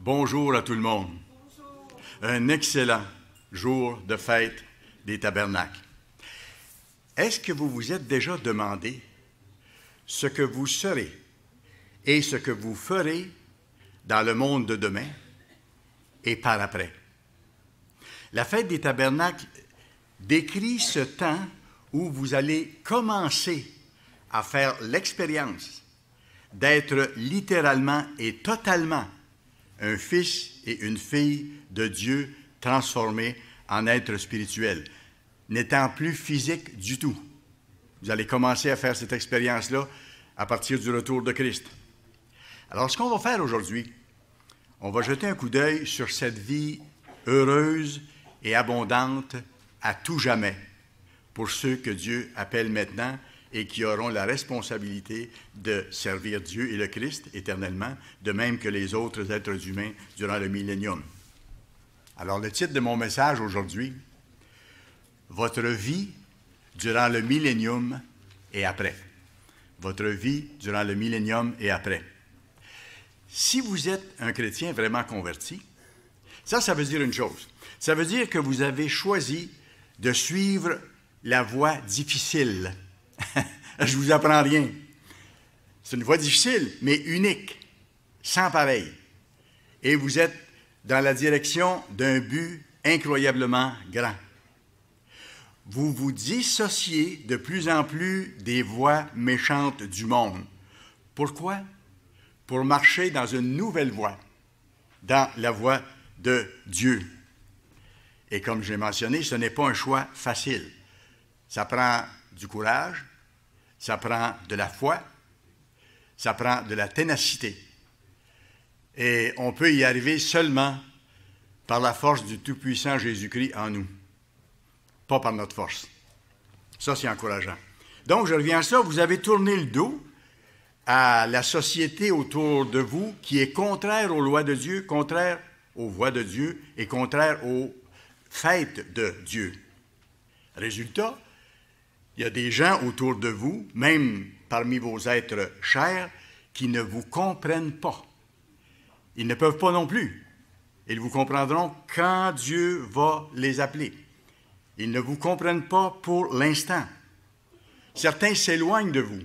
Bonjour à tout le monde. Un excellent jour de fête des tabernacles. Est-ce que vous vous êtes déjà demandé ce que vous serez et ce que vous ferez dans le monde de demain et par après? La fête des tabernacles décrit ce temps où vous allez commencer à faire l'expérience d'être littéralement et totalement un fils et une fille de Dieu transformés en êtres spirituels, n'étant plus physiques du tout. Vous allez commencer à faire cette expérience-là à partir du retour de Christ. Alors, ce qu'on va faire aujourd'hui, on va jeter un coup d'œil sur cette vie heureuse et abondante à tout jamais pour ceux que Dieu appelle maintenant et qui auront la responsabilité de servir Dieu et le Christ éternellement, de même que les autres êtres humains durant le millénium. Alors, le titre de mon message aujourd'hui, « Votre vie durant le millénium et après ». Votre vie durant le millénium et après. Si vous êtes un chrétien vraiment converti, ça veut dire une chose. Ça veut dire que vous avez choisi de suivre la voie difficile. Je ne vous apprends rien. C'est une voie difficile, mais unique, sans pareil. Et vous êtes dans la direction d'un but incroyablement grand. Vous vous dissociez de plus en plus des voies méchantes du monde. Pourquoi? Pour marcher dans une nouvelle voie, dans la voie de Dieu. Et comme j'ai mentionné, ce n'est pas un choix facile. Ça prend du courage, ça prend de la foi, ça prend de la ténacité. Et on peut y arriver seulement par la force du Tout-Puissant Jésus-Christ en nous, pas par notre force. Ça, c'est encourageant. Donc, je reviens à ça, vous avez tourné le dos à la société autour de vous qui est contraire aux lois de Dieu, contraire aux voies de Dieu et contraire aux fêtes de Dieu. Résultat, il y a des gens autour de vous, même parmi vos êtres chers, qui ne vous comprennent pas. Ils ne peuvent pas non plus. Ils vous comprendront quand Dieu va les appeler. Ils ne vous comprennent pas pour l'instant. Certains s'éloignent de vous.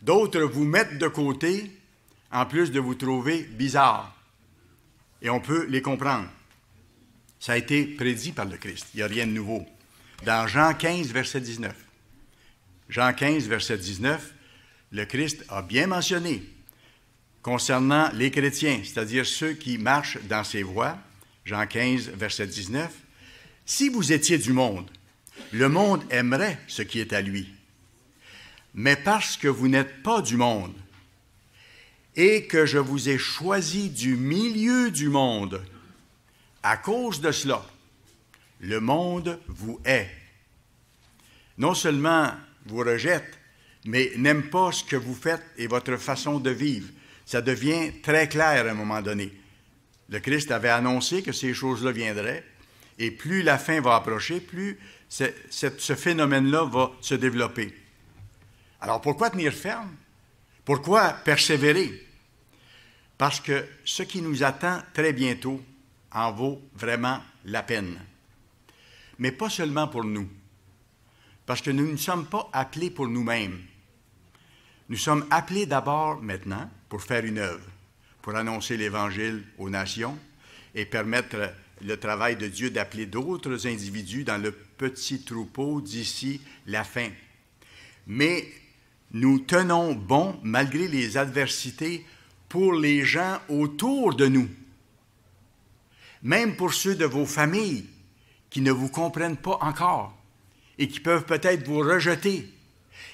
D'autres vous mettent de côté, en plus de vous trouver bizarre. Et on peut les comprendre. Ça a été prédit par le Christ. Il n'y a rien de nouveau. Dans Jean 15, verset 19. Jean 15, verset 19, le Christ a bien mentionné concernant les chrétiens, c'est-à-dire ceux qui marchent dans ses voies, Jean 15, verset 19, « Si vous étiez du monde, le monde aimerait ce qui est à lui. Mais parce que vous n'êtes pas du monde et que je vous ai choisi du milieu du monde, à cause de cela, le monde vous hait. Non seulement vous rejette, mais n'aime pas ce que vous faites et votre façon de vivre. Ça devient très clair à un moment donné. Le Christ avait annoncé que ces choses-là viendraient, et plus la fin va approcher, plus ce phénomène-là va se développer. Alors pourquoi tenir ferme? Pourquoi persévérer? Parce que ce qui nous attend très bientôt en vaut vraiment la peine. Mais pas seulement pour nous, parce que nous ne sommes pas appelés pour nous-mêmes. Nous sommes appelés d'abord maintenant pour faire une œuvre, pour annoncer l'Évangile aux nations et permettre le travail de Dieu d'appeler d'autres individus dans le petit troupeau d'ici la fin. Mais nous tenons bon, malgré les adversités, pour les gens autour de nous, même pour ceux de vos familles qui ne vous comprennent pas encore et qui peuvent peut-être vous rejeter.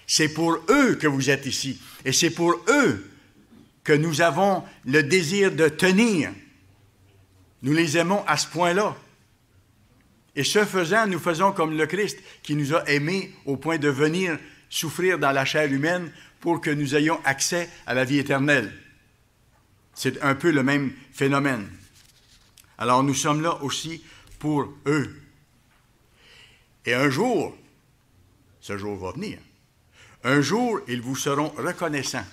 C'est pour eux que vous êtes ici et c'est pour eux que nous avons le désir de tenir. Nous les aimons à ce point-là. Et ce faisant, nous faisons comme le Christ qui nous a aimés au point de venir souffrir dans la chair humaine pour que nous ayons accès à la vie éternelle. C'est un peu le même phénomène. Alors nous sommes là aussi pour eux. Et un jour, ce jour va venir, un jour, ils vous seront reconnaissants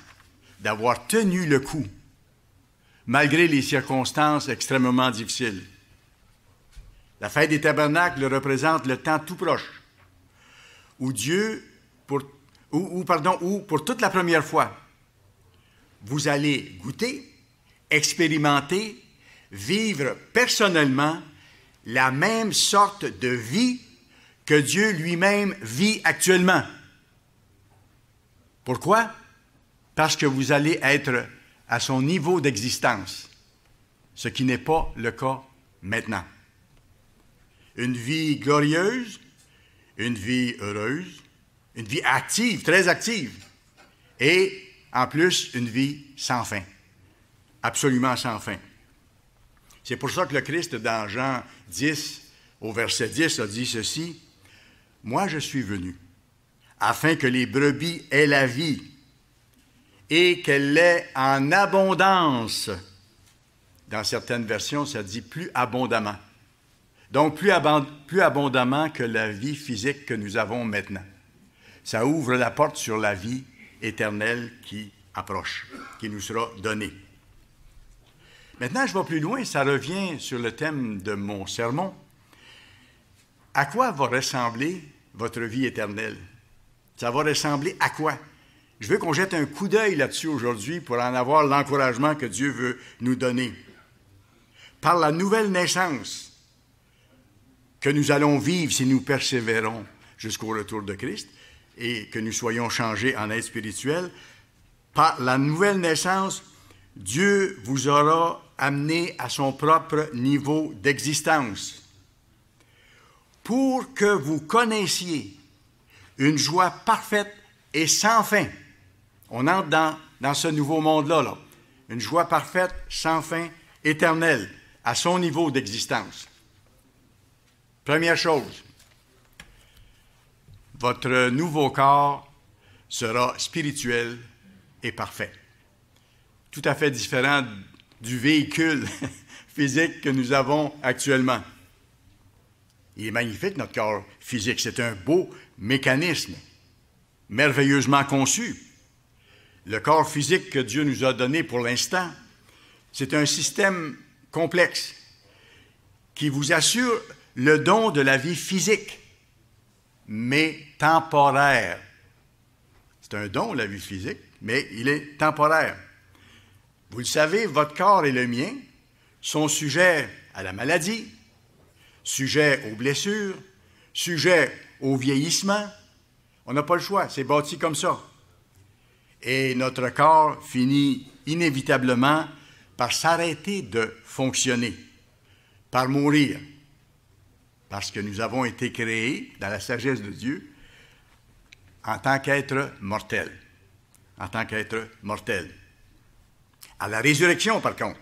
d'avoir tenu le coup malgré les circonstances extrêmement difficiles. La fête des tabernacles représente le temps tout proche, où Dieu, pour toute la première fois, vous allez goûter, expérimenter, vivre personnellement la même sorte de vie que Dieu lui-même vit actuellement. Pourquoi? Parce que vous allez être à son niveau d'existence, ce qui n'est pas le cas maintenant. Une vie glorieuse, une vie heureuse, une vie active, très active, et en plus une vie sans fin, absolument sans fin. C'est pour ça que le Christ, dans Jean 10, au verset 10, a dit ceci, « Moi je suis venu, afin que les brebis aient la vie, et qu'elle l'ait en abondance. » Dans certaines versions, ça dit « plus abondamment ». Donc, plus abondamment que la vie physique que nous avons maintenant. Ça ouvre la porte sur la vie éternelle qui approche, qui nous sera donnée. Maintenant, je vais plus loin, ça revient sur le thème de mon sermon. À quoi va ressembler votre vie éternelle? Ça va ressembler à quoi? Je veux qu'on jette un coup d'œil là-dessus aujourd'hui pour en avoir l'encouragement que Dieu veut nous donner. Par la nouvelle naissance que nous allons vivre si nous persévérons jusqu'au retour de Christ et que nous soyons changés en être spirituels, par la nouvelle naissance, Dieu vous aura amené à son propre niveau d'existence pour que vous connaissiez une joie parfaite et sans fin. On entre dans ce nouveau monde-là, une joie parfaite, sans fin, éternelle, à son niveau d'existence. Première chose, votre nouveau corps sera spirituel et parfait. Tout à fait différent du véhicule physique que nous avons actuellement. Il est magnifique, notre corps physique. C'est un beau mécanisme, merveilleusement conçu. Le corps physique que Dieu nous a donné pour l'instant, c'est un système complexe qui vous assure le don de la vie physique, mais temporaire. C'est un don, la vie physique, mais il est temporaire. Vous le savez, votre corps et le mien sont sujets à la maladie, sujets aux blessures, sujets au vieillissement. On n'a pas le choix, c'est bâti comme ça. Et notre corps finit inévitablement par s'arrêter de fonctionner, par mourir, parce que nous avons été créés dans la sagesse de Dieu en tant qu'être mortels. En tant qu'être mortels. À la résurrection, par contre,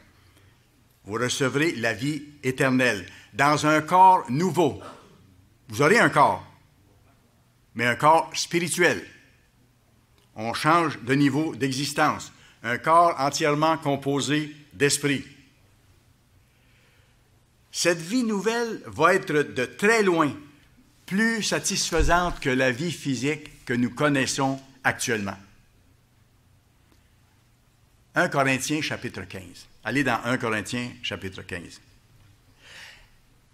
vous recevrez la vie éternelle dans un corps nouveau. Vous aurez un corps, mais un corps spirituel. On change de niveau d'existence. Un corps entièrement composé d'esprit. Cette vie nouvelle va être de très loin plus satisfaisante que la vie physique que nous connaissons actuellement. 1 Corinthiens chapitre 15. Allez dans 1 Corinthiens chapitre 15.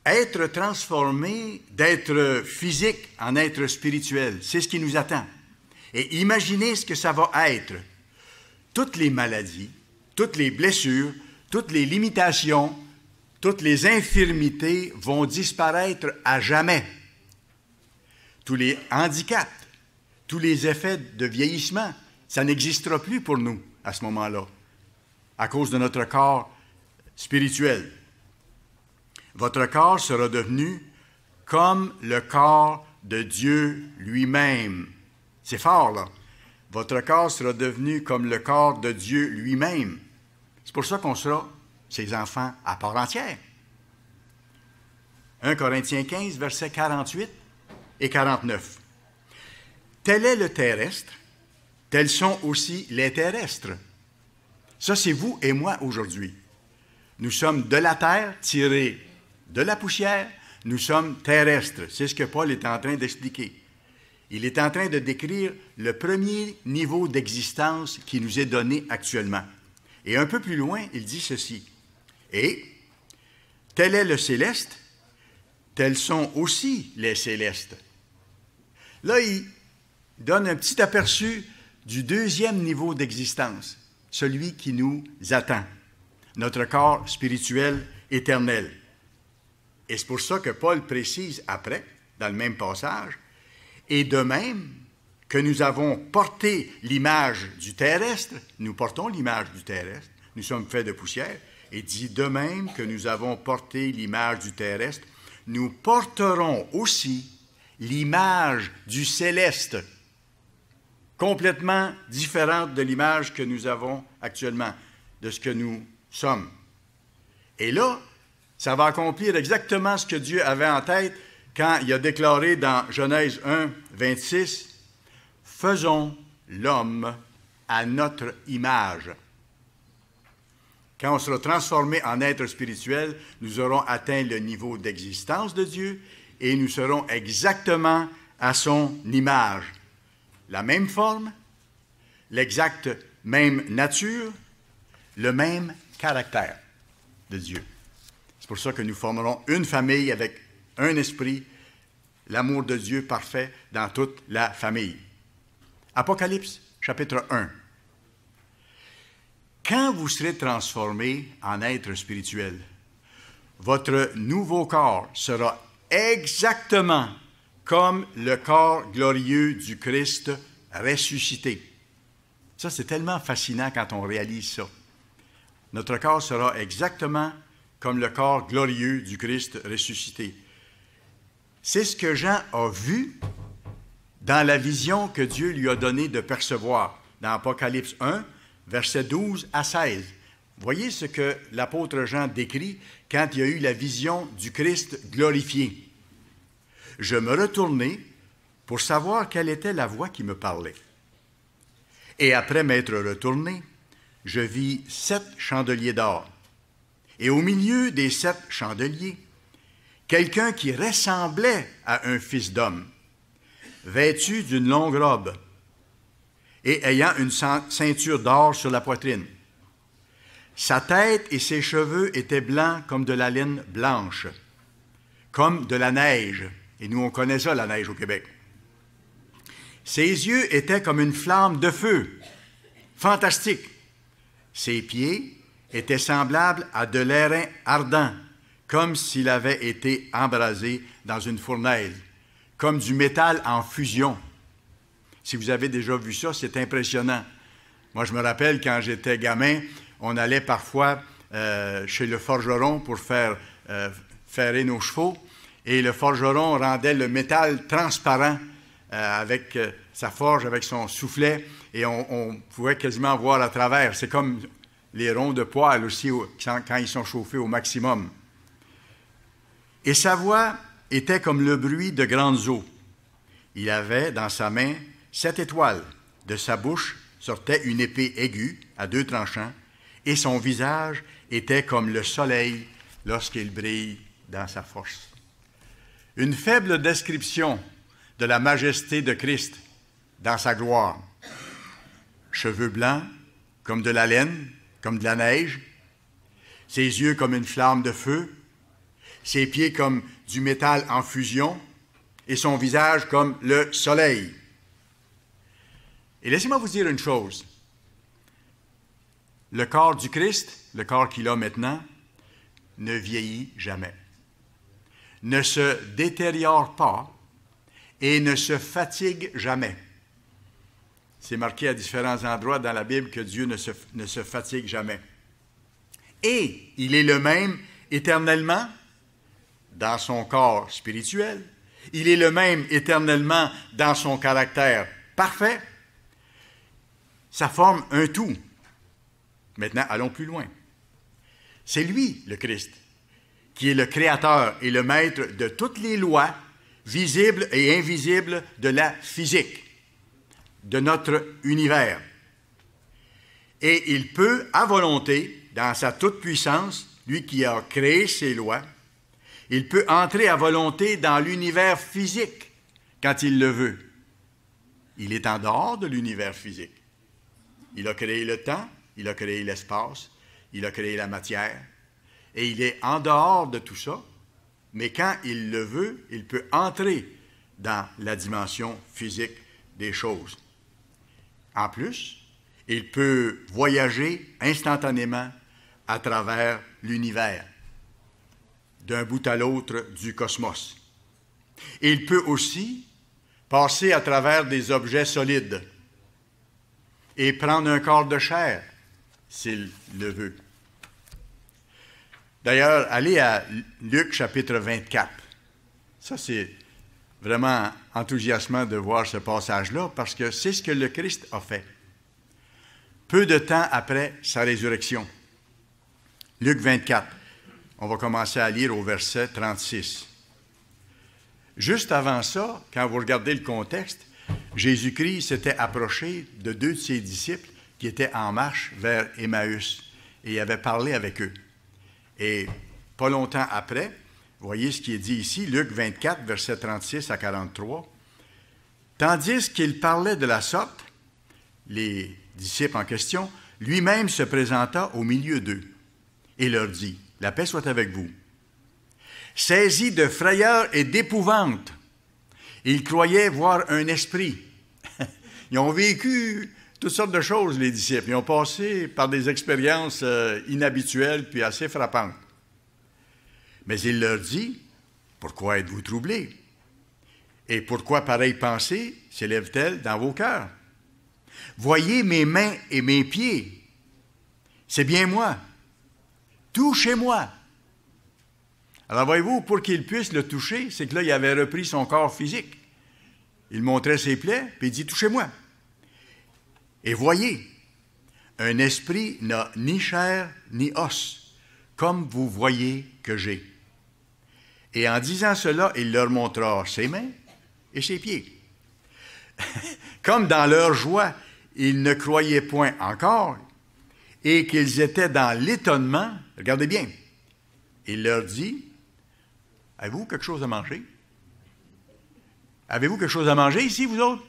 Être transformé d'être physique en être spirituel, c'est ce qui nous attend. Et imaginez ce que ça va être. Toutes les maladies, toutes les blessures, toutes les limitations, toutes les infirmités vont disparaître à jamais. Tous les handicaps, tous les effets de vieillissement, ça n'existera plus pour nous à ce moment-là, à cause de notre corps spirituel. Votre corps sera devenu comme le corps de Dieu lui-même. C'est fort, là. Votre corps sera devenu comme le corps de Dieu lui-même. C'est pour ça qu'on sera ses enfants à part entière. 1 Corinthiens 15, versets 48 et 49. Tel est le terrestre, tels sont aussi les terrestres. Ça, c'est vous et moi aujourd'hui. Nous sommes de la terre, tirés de la poussière, nous sommes terrestres. C'est ce que Paul est en train d'expliquer. Il est en train de décrire le premier niveau d'existence qui nous est donné actuellement. Et un peu plus loin, il dit ceci. Et tel est le céleste, tels sont aussi les célestes. Là, il donne un petit aperçu du deuxième niveau d'existence, celui qui nous attend, notre corps spirituel éternel. Et c'est pour ça que Paul précise après, dans le même passage, « Et de même que nous avons porté l'image du terrestre, nous portons l'image du terrestre, nous sommes faits de poussière, et dit de même que nous avons porté l'image du terrestre, nous porterons aussi l'image du céleste, complètement différente de l'image que nous avons actuellement, de ce que nous sommes. » Et là, ça va accomplir exactement ce que Dieu avait en tête quand il a déclaré dans Genèse 1, 26, « Faisons l'homme à notre image. » Quand on sera transformé en être spirituel, nous aurons atteint le niveau d'existence de Dieu et nous serons exactement à son image. La même forme, l'exacte même nature, le même caractère de Dieu. C'est pour ça que nous formerons une famille avec un esprit, l'amour de Dieu parfait dans toute la famille. Apocalypse, chapitre 1. Quand vous serez transformé en être spirituel, votre nouveau corps sera exactement comme le corps glorieux du Christ ressuscité. Ça, c'est tellement fascinant quand on réalise ça. Notre corps sera exactement comme le corps glorieux du Christ ressuscité. C'est ce que Jean a vu dans la vision que Dieu lui a donnée de percevoir dans Apocalypse 1, versets 12 à 16. Voyez ce que l'apôtre Jean décrit quand il a eu la vision du Christ glorifié. « Je me retournai pour savoir quelle était la voix qui me parlait. Et après m'être retourné, je vis 7 chandeliers d'or. Et au milieu des 7 chandeliers, quelqu'un qui ressemblait à un fils d'homme, vêtu d'une longue robe et ayant une ceinture d'or sur la poitrine. Sa tête et ses cheveux étaient blancs comme de la laine blanche, comme de la neige. Et nous, on connaît ça, la neige au Québec. Ses yeux étaient comme une flamme de feu. Fantastique. Ses pieds étaient semblables à de l'airain ardent, comme s'il avait été embrasé dans une fournaise, comme du métal en fusion. Si vous avez déjà vu ça, c'est impressionnant. Moi, je me rappelle, quand j'étais gamin, on allait parfois chez le forgeron pour faire ferrer nos chevaux, et le forgeron rendait le métal transparent avec sa forge, avec son soufflet, et on pouvait quasiment voir à travers. C'est comme les ronds de poêle aussi, quand ils sont chauffés au maximum. Et sa voix était comme le bruit de grandes eaux. Il avait dans sa main 7 étoiles. De sa bouche sortait une épée aiguë à 2 tranchants, et son visage était comme le soleil lorsqu'il brille dans sa force. Une faible description de la majesté de Christ dans sa gloire. Cheveux blancs, comme de la laine, comme de la neige, ses yeux comme une flamme de feu, ses pieds comme du métal en fusion, et son visage comme le soleil. Et laissez-moi vous dire une chose. Le corps du Christ, le corps qu'il a maintenant, ne vieillit jamais, ne se détériore pas et ne se fatigue jamais. C'est marqué à différents endroits dans la Bible que Dieu ne se fatigue jamais. Et il est le même éternellement dans son corps spirituel. Il est le même éternellement dans son caractère parfait. Ça forme un tout. Maintenant, allons plus loin. C'est lui, le Christ, qui est le créateur et le maître de toutes les lois visibles et invisibles de la physique, de notre univers. Et il peut, à volonté, dans sa toute-puissance, lui qui a créé ces lois, il peut entrer à volonté dans l'univers physique quand il le veut. Il est en dehors de l'univers physique. Il a créé le temps, il a créé l'espace, il a créé la matière, et il est en dehors de tout ça, mais quand il le veut, il peut entrer dans la dimension physique des choses. En plus, il peut voyager instantanément à travers l'univers, d'un bout à l'autre du cosmos. Et il peut aussi passer à travers des objets solides et prendre un corps de chair, s'il le veut. D'ailleurs, allez à Luc chapitre 24. Ça, c'est vraiment enthousiasmant de voir ce passage-là, parce que c'est ce que le Christ a fait. Peu de temps après sa résurrection. Luc 24. On va commencer à lire au verset 36. Juste avant ça, quand vous regardez le contexte, Jésus-Christ s'était approché de 2 de ses disciples qui étaient en marche vers Emmaüs, et il avait parlé avec eux. Et pas longtemps après, voyez ce qui est dit ici, Luc 24, versets 36 à 43. Tandis qu'il parlait de la sorte, les disciples en question, lui-même se présenta au milieu d'eux et leur dit, « La paix soit avec vous. » Saisis de frayeur et d'épouvante, ils croyaient voir un esprit. Ils ont vécu toutes sortes de choses, les disciples. Ils ont passé par des expériences inhabituelles puis assez frappantes. Mais il leur dit, « Pourquoi êtes-vous troublés? Et pourquoi pareille pensée s'élève-t-elle dans vos cœurs? Voyez mes mains et mes pieds. C'est bien moi. Touchez-moi. » Alors, voyez-vous, pour qu'il puisse le toucher, c'est que là, il avait repris son corps physique. Il montrait ses plaies, puis il dit, « Touchez-moi. » Et voyez, un esprit n'a ni chair ni os, comme vous voyez que j'ai. Et en disant cela, il leur montra ses mains et ses pieds. Comme dans leur joie, ils ne croyaient point encore et qu'ils étaient dans l'étonnement, regardez bien, il leur dit, « Avez-vous quelque chose à manger? Avez-vous quelque chose à manger ici, vous autres? »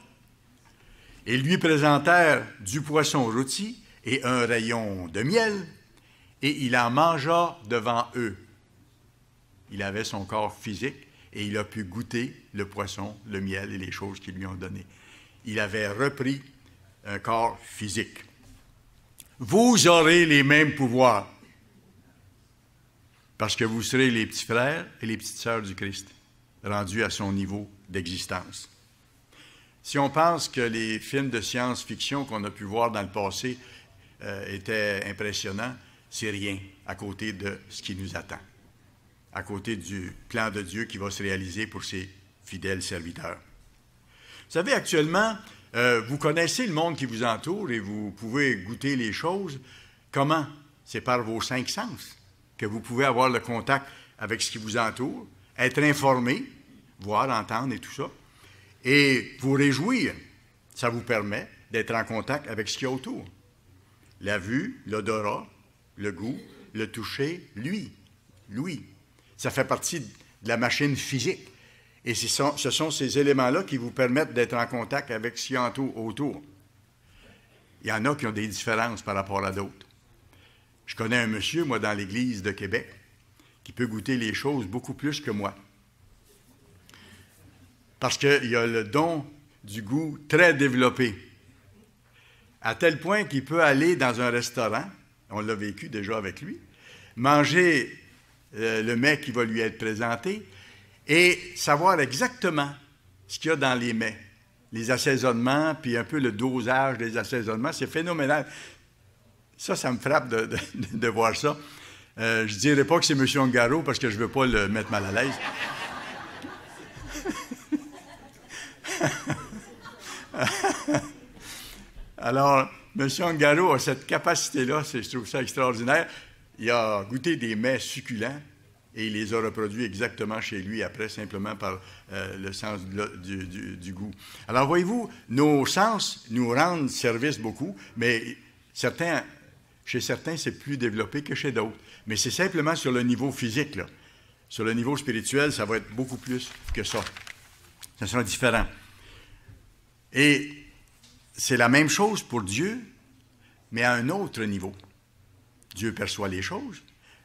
Ils lui présentèrent du poisson rôti et un rayon de miel, et il en mangea devant eux. Il avait son corps physique, et il a pu goûter le poisson, le miel et les choses qu'ils lui ont données. Il avait repris un corps physique. Vous aurez les mêmes pouvoirs, parce que vous serez les petits frères et les petites sœurs du Christ, rendus à son niveau d'existence. Si on pense que les films de science-fiction qu'on a pu voir dans le passé étaient impressionnants, c'est rien à côté de ce qui nous attend, à côté du plan de Dieu qui va se réaliser pour ses fidèles serviteurs. Vous savez, actuellement, vous connaissez le monde qui vous entoure et vous pouvez goûter les choses. Comment? C'est par vos 5 sens que vous pouvez avoir le contact avec ce qui vous entoure, être informé, voir, entendre et tout ça, et vous réjouir. Ça vous permet d'être en contact avec ce qu'il y a autour. La vue, l'odorat, le goût, le toucher, l'ouïe. Ça fait partie de la machine physique. Et ce sont ces éléments-là qui vous permettent d'être en contact avec ce qu'il y a autour. Il y en a qui ont des différences par rapport à d'autres. Je connais un monsieur, moi, dans l'Église de Québec, qui peut goûter les choses beaucoup plus que moi. Parce qu'il a le don du goût très développé. À tel point qu'il peut aller dans un restaurant, on l'a vécu déjà avec lui, manger le mets qui va lui être présenté et savoir exactement ce qu'il y a dans les mets, les assaisonnements, puis un peu le dosage des assaisonnements. C'est phénoménal. Ça me frappe de voir ça. Je ne dirais pas que c'est M. Ongaro parce que je ne veux pas le mettre mal à l'aise. Alors, M. Ongaro a cette capacité-là, je trouve ça extraordinaire. Il a goûté des mets succulents et il les a reproduits exactement chez lui après, simplement par le sens du goût. Alors, voyez-vous, nos sens nous rendent service beaucoup, mais chez certains, c'est plus développé que chez d'autres. Mais c'est simplement sur le niveau physique, là. Sur le niveau spirituel, ça va être beaucoup plus que ça. Ça sera différent. Et c'est la même chose pour Dieu mais à un autre niveau. Dieu perçoit les choses,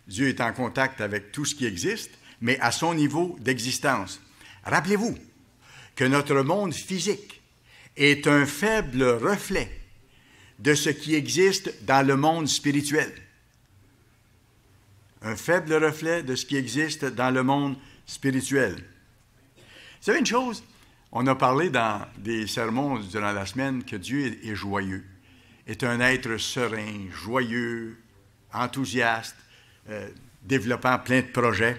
Dieu est en contact avec tout ce qui existe, mais à son niveau d'existence. Rappelez-vous que notre monde physique est un faible reflet de ce qui existe dans le monde spirituel. Un faible reflet de ce qui existe dans le monde spirituel. Vous savez une chose? On a parlé dans des sermons durant la semaine que Dieu est joyeux, est un être serein, joyeux, enthousiaste, développant plein de projets.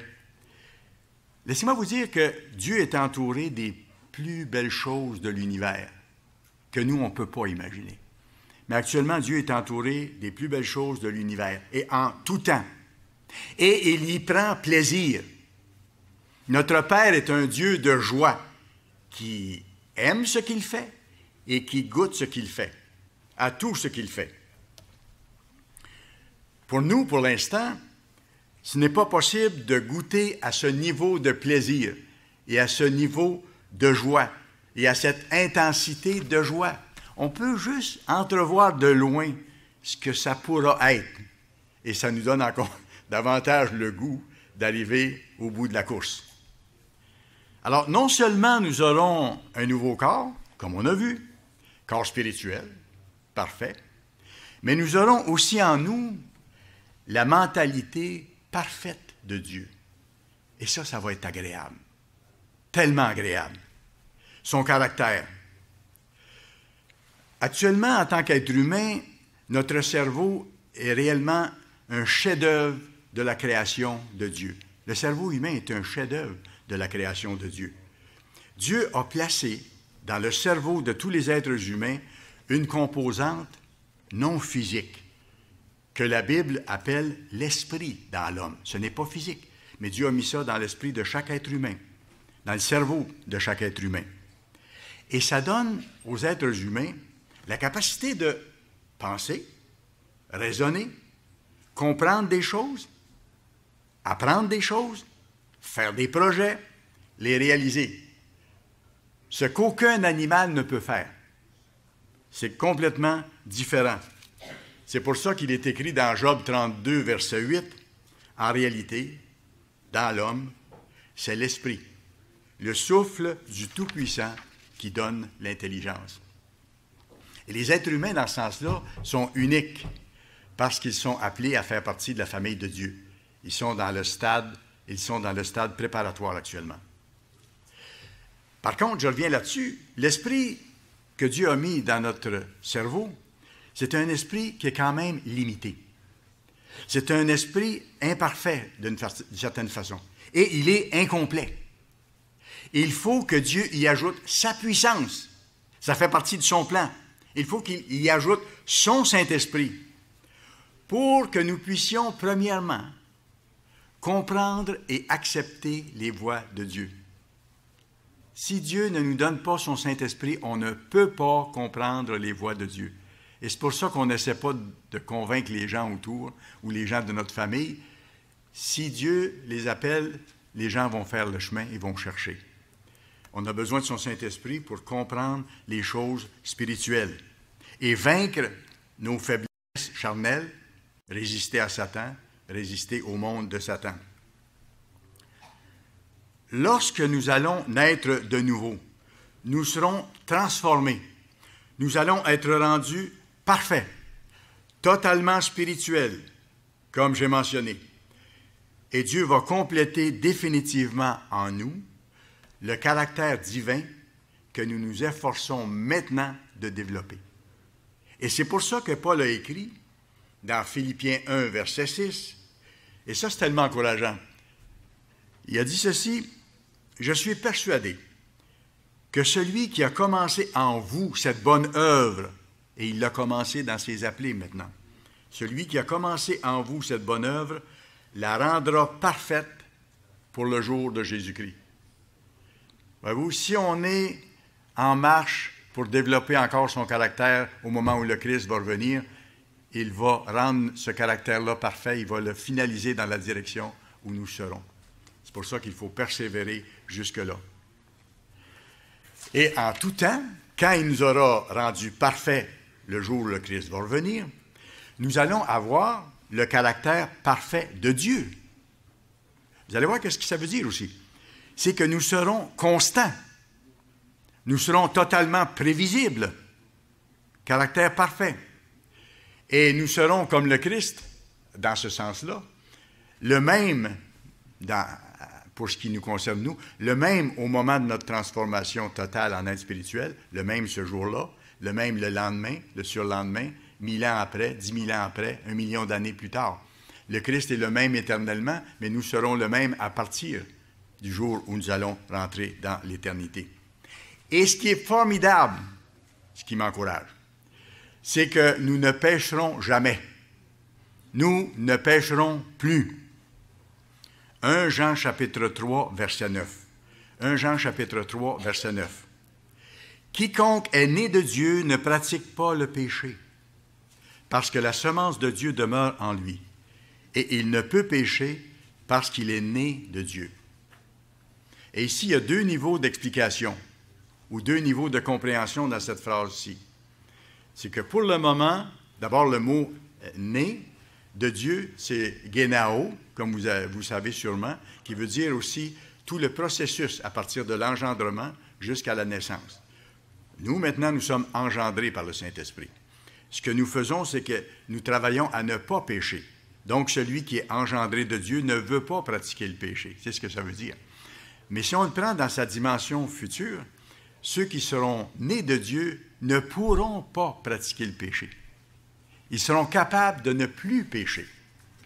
Laissez-moi vous dire que Dieu est entouré des plus belles choses de l'univers que nous, on ne peut pas imaginer. Mais actuellement, Dieu est entouré des plus belles choses de l'univers, et en tout temps. Et il y prend plaisir. Notre Père est un Dieu de joie qui aime ce qu'il fait et qui goûte ce qu'il fait, à tout ce qu'il fait. Pour nous, pour l'instant, ce n'est pas possible de goûter à ce niveau de plaisir et à ce niveau de joie et à cette intensité de joie. On peut juste entrevoir de loin ce que ça pourra être. Et ça nous donne encore davantage le goût d'arriver au bout de la course. Alors, non seulement nous aurons un nouveau corps, comme on a vu, corps spirituel, parfait, mais nous aurons aussi en nous la mentalité parfaite de Dieu. Et ça va être agréable. Tellement agréable. Son caractère. Actuellement, en tant qu'être humain, notre cerveau est réellement un chef-d'œuvre de la création de Dieu. Le cerveau humain est un chef-d'œuvre de la création de Dieu. Dieu a placé dans le cerveau de tous les êtres humains une composante non physique que la Bible appelle l'esprit dans l'homme. Ce n'est pas physique, mais Dieu a mis ça dans l'esprit de chaque être humain, dans le cerveau de chaque être humain. Et ça donne aux êtres humains la capacité de penser, raisonner, comprendre des choses, apprendre des choses, faire des projets, les réaliser. Ce qu'aucun animal ne peut faire. C'est complètement différent. C'est pour ça qu'il est écrit dans Job 32, verset 8, en réalité, dans l'homme, c'est l'esprit, le souffle du Tout-Puissant qui donne l'intelligence. Et les êtres humains, dans ce sens-là, sont uniques parce qu'ils sont appelés à faire partie de la famille de Dieu. Ils sont dans le stade préparatoire actuellement. Par contre, je reviens là-dessus, l'esprit que Dieu a mis dans notre cerveau, c'est un esprit qui est quand même limité. C'est un esprit imparfait d'une certaine façon. Et il est incomplet. Il faut que Dieu y ajoute sa puissance. Ça fait partie de son plan. Il faut qu'il y ajoute son Saint-Esprit pour que nous puissions, premièrement, comprendre et accepter les voies de Dieu. Si Dieu ne nous donne pas son Saint-Esprit, on ne peut pas comprendre les voies de Dieu. Et c'est pour ça qu'on n'essaie pas de convaincre les gens autour ou les gens de notre famille. Si Dieu les appelle, les gens vont faire le chemin et vont chercher. On a besoin de son Saint-Esprit pour comprendre les choses spirituelles et vaincre nos faiblesses charnelles, résister à Satan, résister au monde de Satan. Lorsque nous allons naître de nouveau, nous serons transformés. Nous allons être rendus parfaits, totalement spirituels, comme j'ai mentionné. Et Dieu va compléter définitivement en nous le caractère divin que nous nous efforçons maintenant de développer. Et c'est pour ça que Paul a écrit dans Philippiens 1, verset 6, et ça c'est tellement encourageant. Il a dit ceci, « Je suis persuadé que celui qui a commencé en vous cette bonne œuvre, et il l'a commencé dans ses appelés maintenant, celui qui a commencé en vous cette bonne œuvre, la rendra parfaite pour le jour de Jésus-Christ. » Voyez-vous, si on est en marche pour développer encore son caractère au moment où le Christ va revenir, il va rendre ce caractère-là parfait, il va le finaliser dans la direction où nous serons. C'est pour ça qu'il faut persévérer jusque-là. Et en tout temps, quand il nous aura rendus parfaits le jour où le Christ va revenir, nous allons avoir le caractère parfait de Dieu. Vous allez voir qu'est-ce que ça veut dire aussi. C'est que nous serons constants. Nous serons totalement prévisibles. Caractère parfait. Et nous serons comme le Christ, dans ce sens-là, le même, pour ce qui nous concerne nous, le même au moment de notre transformation totale en être spirituel, le même ce jour-là, le même le lendemain, le surlendemain, 1000 ans après, 10 000 ans après, 1 million d'années plus tard. Le Christ est le même éternellement, mais nous serons le même à partir du jour où nous allons rentrer dans l'éternité. Et ce qui est formidable, ce qui m'encourage, c'est que nous ne pécherons jamais. Nous ne pécherons plus. 1 Jean chapitre 3, verset 9. 1 Jean chapitre 3, verset 9. Quiconque est né de Dieu ne pratique pas le péché, parce que la semence de Dieu demeure en lui, et il ne peut pécher parce qu'il est né de Dieu. Et ici, il y a deux niveaux d'explication, ou deux niveaux de compréhension dans cette phrase-ci. C'est que pour le moment, d'abord le mot « né » de Dieu, c'est « génao », comme vous savez sûrement, qui veut dire aussi tout le processus à partir de l'engendrement jusqu'à la naissance. Nous, maintenant, nous sommes engendrés par le Saint-Esprit. Ce que nous faisons, c'est que nous travaillons à ne pas pécher. Donc, celui qui est engendré de Dieu ne veut pas pratiquer le péché. C'est ce que ça veut dire. Mais si on le prend dans sa dimension future, ceux qui seront nés de Dieu ne pourront pas pratiquer le péché. Ils seront capables de ne plus pécher.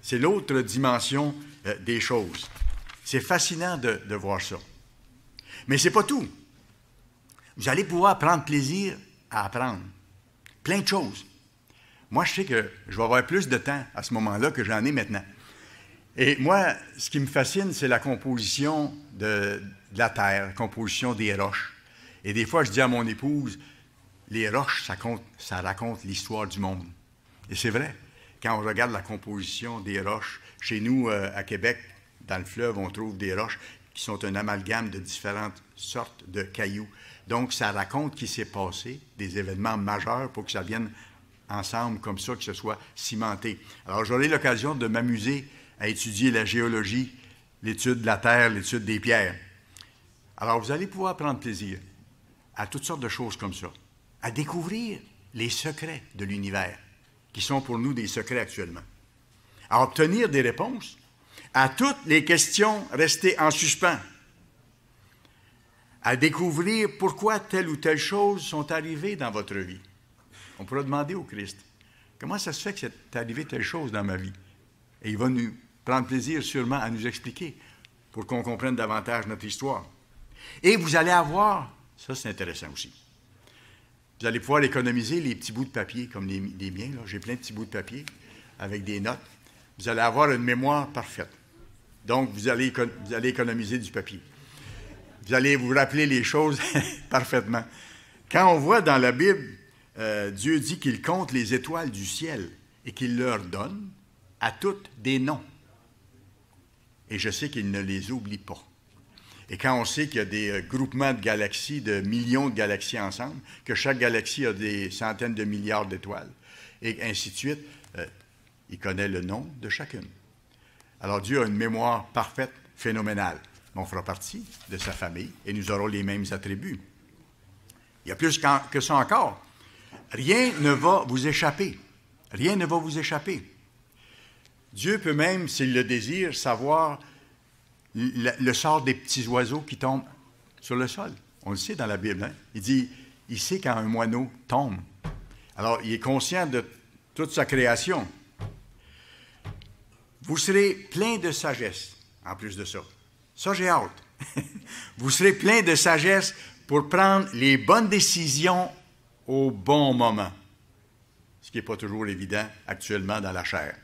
C'est l'autre dimension des choses. C'est fascinant de voir ça. Mais ce n'est pas tout. Vous allez pouvoir prendre plaisir à apprendre plein de choses. Moi, je sais que je vais avoir plus de temps à ce moment-là que j'en ai maintenant. Et moi, ce qui me fascine, c'est la composition de la terre, la composition des roches. Et des fois, je dis à mon épouse, les roches, ça raconte l'histoire du monde. Et c'est vrai. Quand on regarde la composition des roches, chez nous, à Québec, dans le fleuve, on trouve des roches qui sont un amalgame de différentes sortes de cailloux. Donc, ça raconte qu'il s'est passé des événements majeurs pour que ça vienne ensemble comme ça, que ce soit cimenté. Alors, j'aurai l'occasion de m'amuser à étudier la géologie, l'étude de la terre, l'étude des pierres. Alors, vous allez pouvoir prendre plaisir à toutes sortes de choses comme ça, à découvrir les secrets de l'univers, qui sont pour nous des secrets actuellement, à obtenir des réponses à toutes les questions restées en suspens, à découvrir pourquoi telle ou telle chose sont arrivées dans votre vie. On pourra demander au Christ, comment ça se fait que c'est arrivé telle chose dans ma vie? Et il va nous prendre plaisir sûrement à nous expliquer pour qu'on comprenne davantage notre histoire. Et vous allez avoir, ça c'est intéressant aussi, vous allez pouvoir économiser les petits bouts de papier comme les miens. Là. J'ai plein de petits bouts de papier avec des notes. Vous allez avoir une mémoire parfaite. Donc, vous allez économiser du papier. Vous allez vous rappeler les choses parfaitement. Quand on voit dans la Bible, Dieu dit qu'il compte les étoiles du ciel et qu'il leur donne à toutes des noms. Et je sais qu'il ne les oublie pas. Et quand on sait qu'il y a des groupements de galaxies, de millions de galaxies ensemble, que chaque galaxie a des centaines de milliards d'étoiles, et ainsi de suite, il connaît le nom de chacune. Alors Dieu a une mémoire parfaite, phénoménale. On fera partie de sa famille et nous aurons les mêmes attributs. Il y a plus que ça encore. Rien ne va vous échapper. Rien ne va vous échapper. Dieu peut même, s'il le désire, savoir le sort des petits oiseaux qui tombent sur le sol. On le sait dans la Bible. Hein? Il dit, il sait quand un moineau tombe. Alors, il est conscient de toute sa création. Vous serez plein de sagesse, en plus de ça. Ça, j'ai hâte. Vous serez plein de sagesse pour prendre les bonnes décisions au bon moment. Ce qui n'est pas toujours évident actuellement dans la chair.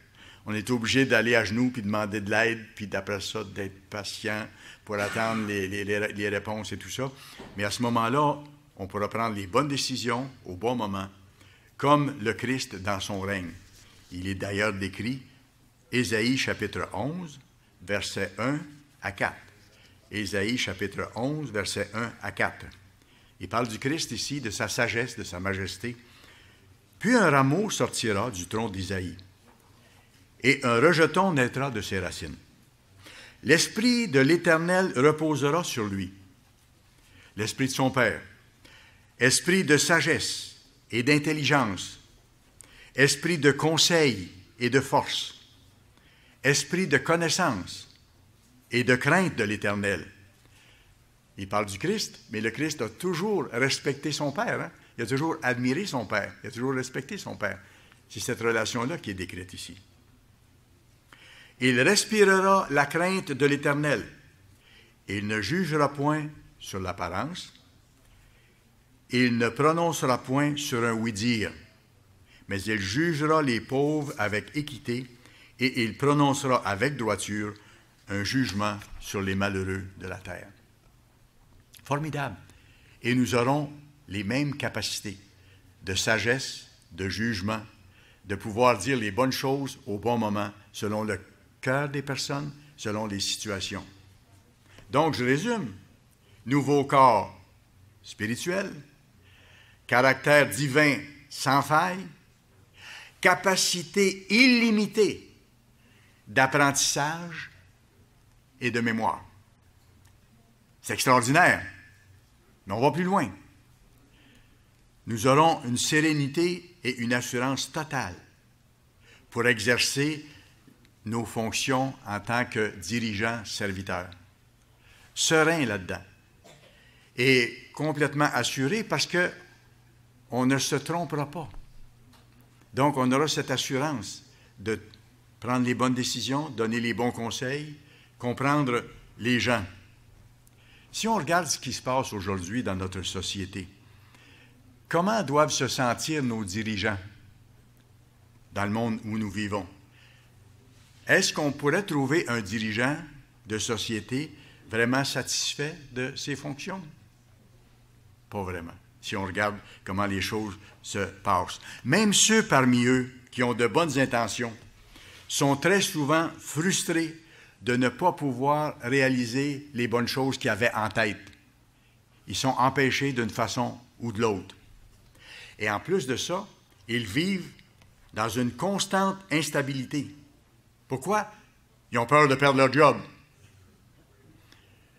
On est obligé d'aller à genoux puis demander de l'aide, puis d'après ça, d'être patient pour attendre les réponses et tout ça. Mais à ce moment-là, on pourra prendre les bonnes décisions au bon moment, comme le Christ dans son règne. Il est d'ailleurs décrit, Ésaïe chapitre 11, versets 1 à 4. Ésaïe chapitre 11, versets 1 à 4. Il parle du Christ ici, de sa sagesse, de sa majesté. Puis un rameau sortira du tronc d'Isaïe, et un rejeton naîtra de ses racines. L'Esprit de l'Éternel reposera sur lui, l'Esprit de son Père, esprit de sagesse et d'intelligence, esprit de conseil et de force, esprit de connaissance et de crainte de l'Éternel. Il parle du Christ, mais le Christ a toujours respecté son Père. Hein? Il a toujours admiré son Père. Il a toujours respecté son Père. C'est cette relation-là qui est décrite ici. Il respirera la crainte de l'Éternel. Il ne jugera point sur l'apparence. Il ne prononcera point sur un oui-dire. Mais il jugera les pauvres avec équité et il prononcera avec droiture un jugement sur les malheureux de la terre. Formidable. Et nous aurons les mêmes capacités de sagesse, de jugement, de pouvoir dire les bonnes choses au bon moment, selon le cœur des personnes, selon les situations. Donc, je résume. Nouveau corps spirituel, caractère divin sans faille, capacité illimitée d'apprentissage et de mémoire. C'est extraordinaire, mais on va plus loin. Nous aurons une sérénité et une assurance totale pour exercer nos fonctions en tant que dirigeants serviteurs. Serein là-dedans. Et complètement assuré parce qu'on ne se trompera pas. Donc, on aura cette assurance de prendre les bonnes décisions, donner les bons conseils, comprendre les gens. Si on regarde ce qui se passe aujourd'hui dans notre société, comment doivent se sentir nos dirigeants dans le monde où nous vivons? Est-ce qu'on pourrait trouver un dirigeant de société vraiment satisfait de ses fonctions? Pas vraiment, si on regarde comment les choses se passent. Même ceux parmi eux qui ont de bonnes intentions sont très souvent frustrés de ne pas pouvoir réaliser les bonnes choses qu'ils avaient en tête. Ils sont empêchés d'une façon ou de l'autre. Et en plus de ça, ils vivent dans une constante instabilité. Pourquoi? Ils ont peur de perdre leur job.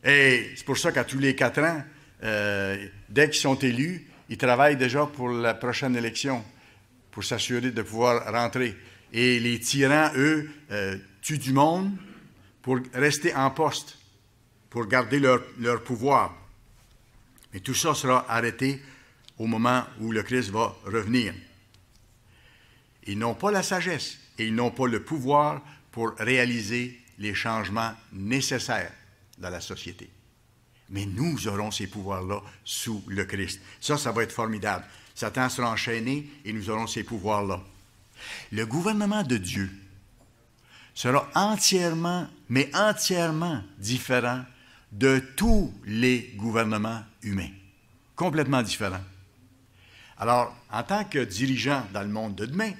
Et c'est pour ça qu'à tous les 4 ans, dès qu'ils sont élus, ils travaillent déjà pour la prochaine élection, pour s'assurer de pouvoir rentrer. Et les tyrans, eux, tuent du monde pour rester en poste, pour garder leur pouvoir. Mais tout ça sera arrêté au moment où le Christ va revenir. Ils n'ont pas la sagesse et ils n'ont pas le pouvoir pour réaliser les changements nécessaires dans la société. Mais nous aurons ces pouvoirs-là sous le Christ. Ça va être formidable. Satan sera enchaîné et nous aurons ces pouvoirs-là. Le gouvernement de Dieu sera entièrement, mais entièrement différent de tous les gouvernements humains. Complètement différent. Alors, en tant que dirigeant dans le monde de demain,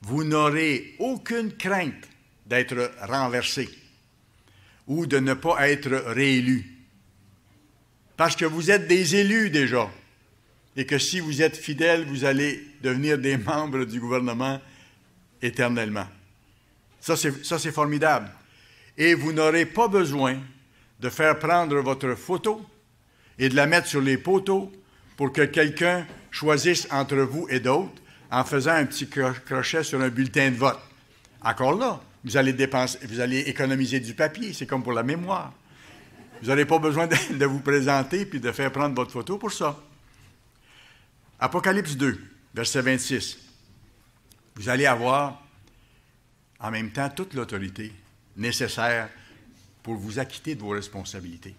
vous n'aurez aucune crainte d'être renversé ou de ne pas être réélu. Parce que vous êtes des élus déjà. Et que si vous êtes fidèles, vous allez devenir des membres du gouvernement éternellement. Ça, c'est formidable. Et vous n'aurez pas besoin de faire prendre votre photo et de la mettre sur les poteaux pour que quelqu'un choisisse entre vous et d'autres en faisant un petit crochet sur un bulletin de vote. Encore là, vous allez économiser du papier, c'est comme pour la mémoire. Vous n'aurez pas besoin de vous présenter puis de faire prendre votre photo pour ça. Apocalypse 2, verset 26. Vous allez avoir en même temps toute l'autorité nécessaire pour vous acquitter de vos responsabilités.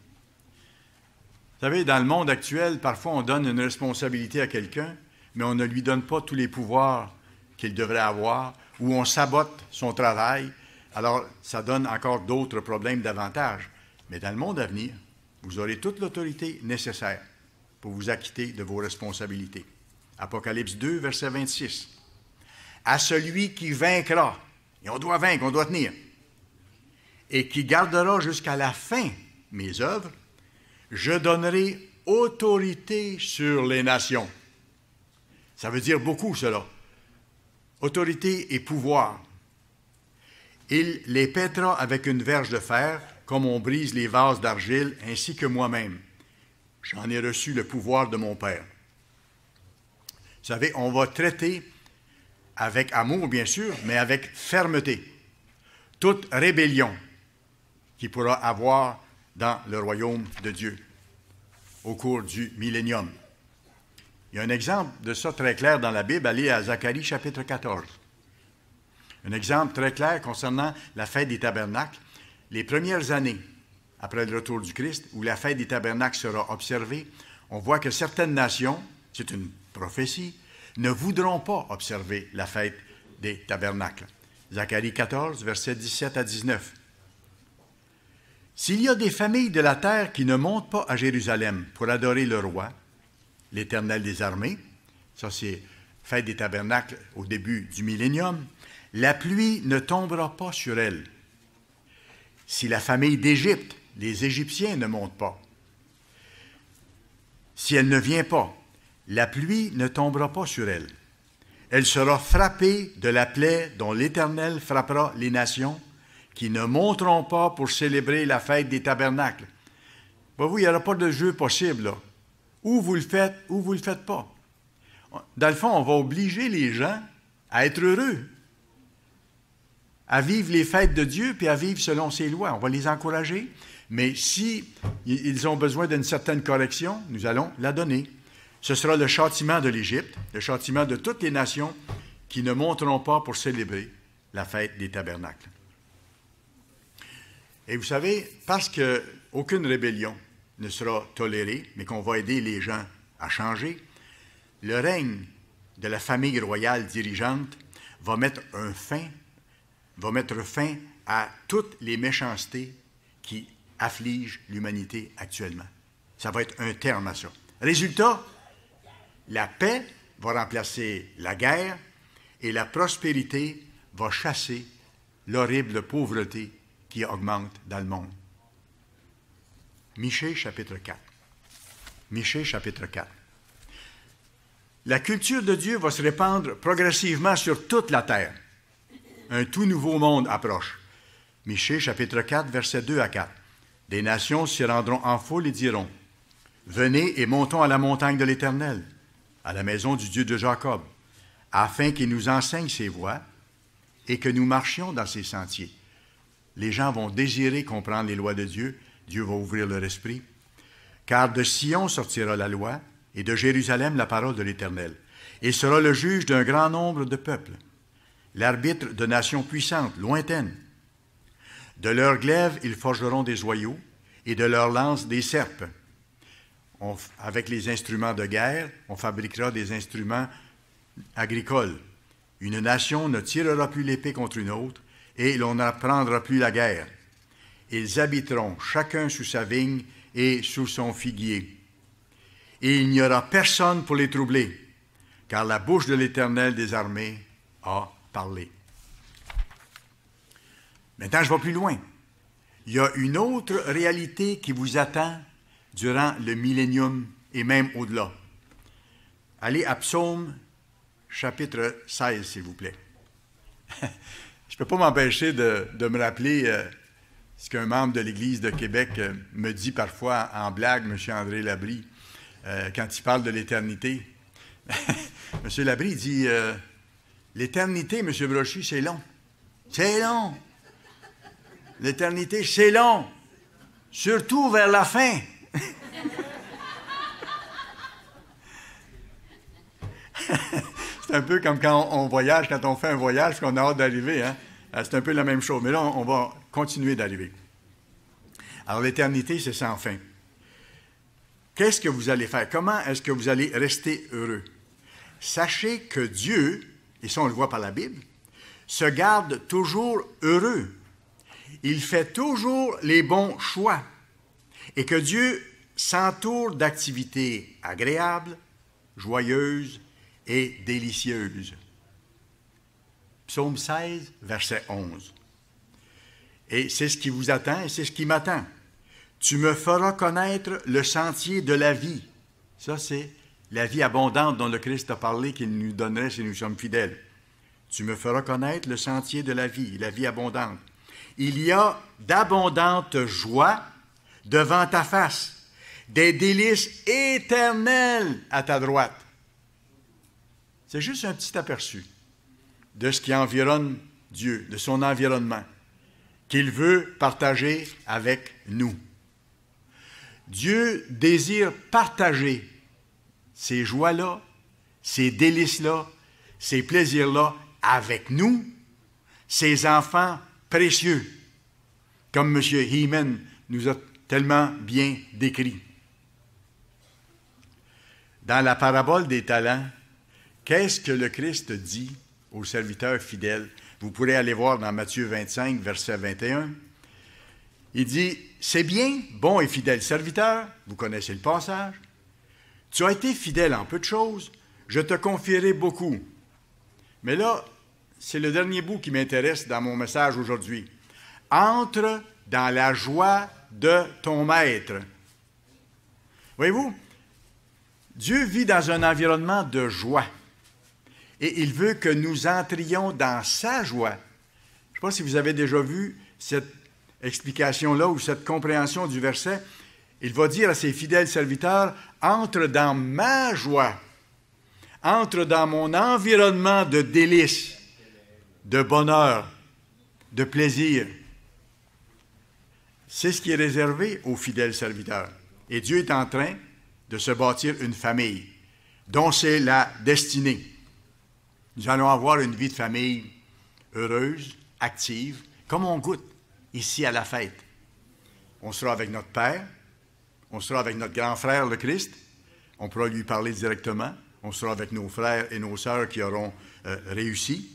Vous savez, dans le monde actuel, parfois on donne une responsabilité à quelqu'un, mais on ne lui donne pas tous les pouvoirs qu'il devrait avoir, ou on sabote son travail. Alors, ça donne encore d'autres problèmes davantage. Mais dans le monde à venir, vous aurez toute l'autorité nécessaire pour vous acquitter de vos responsabilités. Apocalypse 2, verset 26. À celui qui vaincra, et on doit vaincre, on doit tenir, et qui gardera jusqu'à la fin mes œuvres, je donnerai autorité sur les nations. Ça veut dire beaucoup, cela. autorité et pouvoir. Il les pètera avec une verge de fer, comme on brise les vases d'argile, ainsi que moi-même. J'en ai reçu le pouvoir de mon Père. Vous savez, on va traiter avec amour, bien sûr, mais avec fermeté toute rébellion qu'il pourra avoir dans le royaume de Dieu au cours du millénium. Il y a un exemple de ça très clair dans la Bible. Allez à Zacharie chapitre 14. Un exemple très clair concernant la fête des tabernacles. Les premières années après le retour du Christ, où la fête des tabernacles sera observée, on voit que certaines nations, c'est une prophétie, ne voudront pas observer la fête des tabernacles. Zacharie 14, versets 17 à 19. S'il y a des familles de la terre qui ne montent pas à Jérusalem pour adorer le roi, l'Éternel des armées, ça c'est fête des tabernacles au début du millénium, la pluie ne tombera pas sur elles. Si la famille d'Égypte, les Égyptiens ne montent pas, si elle ne vient pas, la pluie ne tombera pas sur elle. Elle sera frappée de la plaie dont l'Éternel frappera les nations qui ne monteront pas pour célébrer la fête des tabernacles. Voyez-vous, il n'y aura pas de jeu possible, là. Ou vous le faites, ou vous ne le faites pas. Dans le fond, on va obliger les gens à être heureux, à vivre les fêtes de Dieu, puis à vivre selon ses lois. On va les encourager, mais si ils ont besoin d'une certaine correction, nous allons la donner. Ce sera le châtiment de l'Égypte, le châtiment de toutes les nations qui ne monteront pas pour célébrer la fête des tabernacles. Et vous savez, parce qu'aucune rébellion ne sera tolérée, mais qu'on va aider les gens à changer, le règne de la famille royale dirigeante va mettre fin à toutes les méchancetés qui affligent l'humanité actuellement. Ça va être un terme à ça. Résultat, la paix va remplacer la guerre et la prospérité va chasser l'horrible pauvreté qui augmente dans le monde. Michée, chapitre 4. Michée, chapitre 4. La culture de Dieu va se répandre progressivement sur toute la terre. Un tout nouveau monde approche. Michée, chapitre 4, versets 2 à 4. Des nations s'y rendront en foule et diront, « Venez et montons à la montagne de l'Éternel, à la maison du Dieu de Jacob, afin qu'il nous enseigne ses voies et que nous marchions dans ses sentiers. » Les gens vont désirer comprendre les lois de Dieu. Dieu va ouvrir leur esprit. Car de Sion sortira la loi, et de Jérusalem la parole de l'Éternel. Il sera le juge d'un grand nombre de peuples, l'arbitre de nations puissantes, lointaines. De leurs glaives, ils forgeront des joyaux, et de leurs lances, des serpes. Avec les instruments de guerre, on fabriquera des instruments agricoles. Une nation ne tirera plus l'épée contre une autre, et l'on n'apprendra plus la guerre. Ils habiteront chacun sous sa vigne et sous son figuier. Et il n'y aura personne pour les troubler, car la bouche de l'Éternel des armées a parlé. Maintenant, je vais plus loin. Il y a une autre réalité qui vous attend durant le millénium et même au-delà. Allez à Psaume, chapitre 16, s'il vous plaît. Je ne peux pas m'empêcher de me rappeler ce qu'un membre de l'Église de Québec me dit parfois en blague, M. André Labrie, quand il parle de l'éternité. M. Labrie dit l'éternité, M. Brochu, c'est long. C'est long. L'éternité, c'est long. Surtout vers la fin. C'est un peu comme quand on voyage, quand on fait un voyage, qu'on a hâte d'arriver. Hein? C'est un peu la même chose. Mais là, on va continuer d'arriver. Alors, l'éternité, c'est sans fin. Qu'est-ce que vous allez faire? Comment est-ce que vous allez rester heureux? Sachez que Dieu, et ça on le voit par la Bible, se garde toujours heureux. Il fait toujours les bons choix. Et que Dieu s'entoure d'activités agréables, joyeuses et délicieuses. Psaume 16, verset 11. Et c'est ce qui vous attend et c'est ce qui m'attend. Tu me feras connaître le sentier de la vie. Ça, c'est la vie abondante dont le Christ a parlé qu'il nous donnerait si nous sommes fidèles. Tu me feras connaître le sentier de la vie abondante. Il y a d'abondantes joies devant ta face, des délices éternelles à ta droite. C'est juste un petit aperçu de ce qui environne Dieu, de son environnement, qu'il veut partager avec nous. Dieu désire partager ces joies-là, ces délices-là, ces plaisirs-là avec nous, ses enfants précieux, comme M. Heeman nous a tellement bien décrit. Dans la parabole des talents, qu'est-ce que le Christ dit aux serviteurs fidèles? Vous pourrez aller voir dans Matthieu 25, verset 21. Il dit, « C'est bien, bon et fidèle serviteur, vous connaissez le passage. Tu as été fidèle en peu de choses, je te confierai beaucoup. » Mais là, c'est le dernier bout qui m'intéresse dans mon message aujourd'hui. « Entre dans la joie de ton maître. » Voyez-vous, Dieu vit dans un environnement de joie. Et il veut que nous entrions dans sa joie. Je ne sais pas si vous avez déjà vu cette explication-là ou cette compréhension du verset. Il va dire à ses fidèles serviteurs, « Entre dans ma joie, entre dans mon environnement de délices, de bonheur, de plaisir. » C'est ce qui est réservé aux fidèles serviteurs. Et Dieu est en train de se bâtir une famille dont c'est la destinée. Nous allons avoir une vie de famille heureuse, active, comme on goûte ici à la fête. On sera avec notre Père, on sera avec notre grand frère, le Christ, on pourra lui parler directement, on sera avec nos frères et nos sœurs qui auront réussi.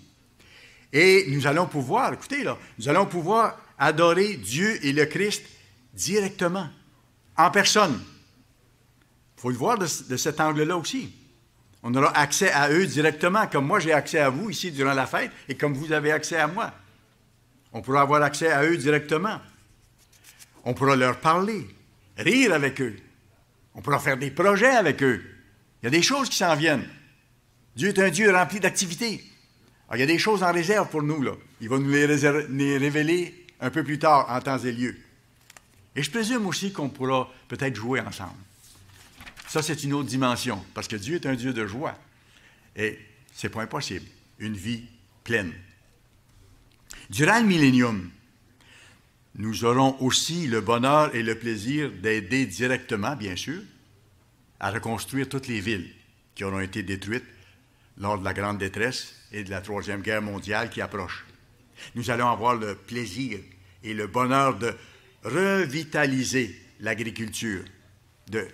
Et nous allons pouvoir, écoutez là, nous allons pouvoir adorer Dieu et le Christ directement, en personne. Il faut le voir de cet angle-là aussi. On aura accès à eux directement, comme moi j'ai accès à vous ici durant la fête, et comme vous avez accès à moi. On pourra avoir accès à eux directement. On pourra leur parler, rire avec eux. On pourra faire des projets avec eux. Il y a des choses qui s'en viennent. Dieu est un Dieu rempli d'activités. Alors, il y a des choses en réserve pour nous, là. Il va nous les révéler un peu plus tard, en temps et lieu. Et je présume aussi qu'on pourra peut-être jouer ensemble. Ça, c'est une autre dimension, parce que Dieu est un Dieu de joie. Et c'est pas impossible. Une vie pleine. Durant le millénium, nous aurons aussi le bonheur et le plaisir d'aider directement, bien sûr, à reconstruire toutes les villes qui auront été détruites lors de la Grande Détresse et de la Troisième Guerre mondiale qui approche. Nous allons avoir le plaisir et le bonheur de revitaliser l'agriculture, de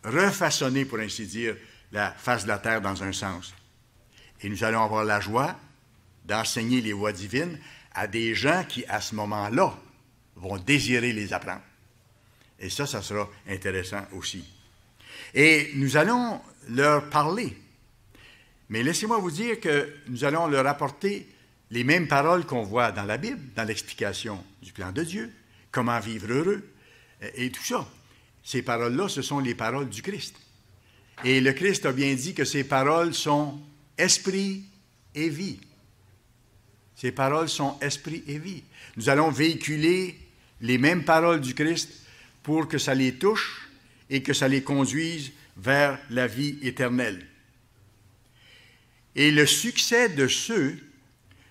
refaçonner, pour ainsi dire, la face de la terre dans un sens. Et nous allons avoir la joie d'enseigner les voies divines à des gens qui, à ce moment-là, vont désirer les apprendre. Et ça sera intéressant aussi. Et nous allons leur parler. Mais laissez-moi vous dire que nous allons leur apporter les mêmes paroles qu'on voit dans la Bible, dans l'explication du plan de Dieu, comment vivre heureux, et tout ça. Ces paroles-là, ce sont les paroles du Christ. Et le Christ a bien dit que ces paroles sont esprit et vie. Ces paroles sont esprit et vie. Nous allons véhiculer les mêmes paroles du Christ pour que ça les touche et que ça les conduise vers la vie éternelle. Et le succès de ceux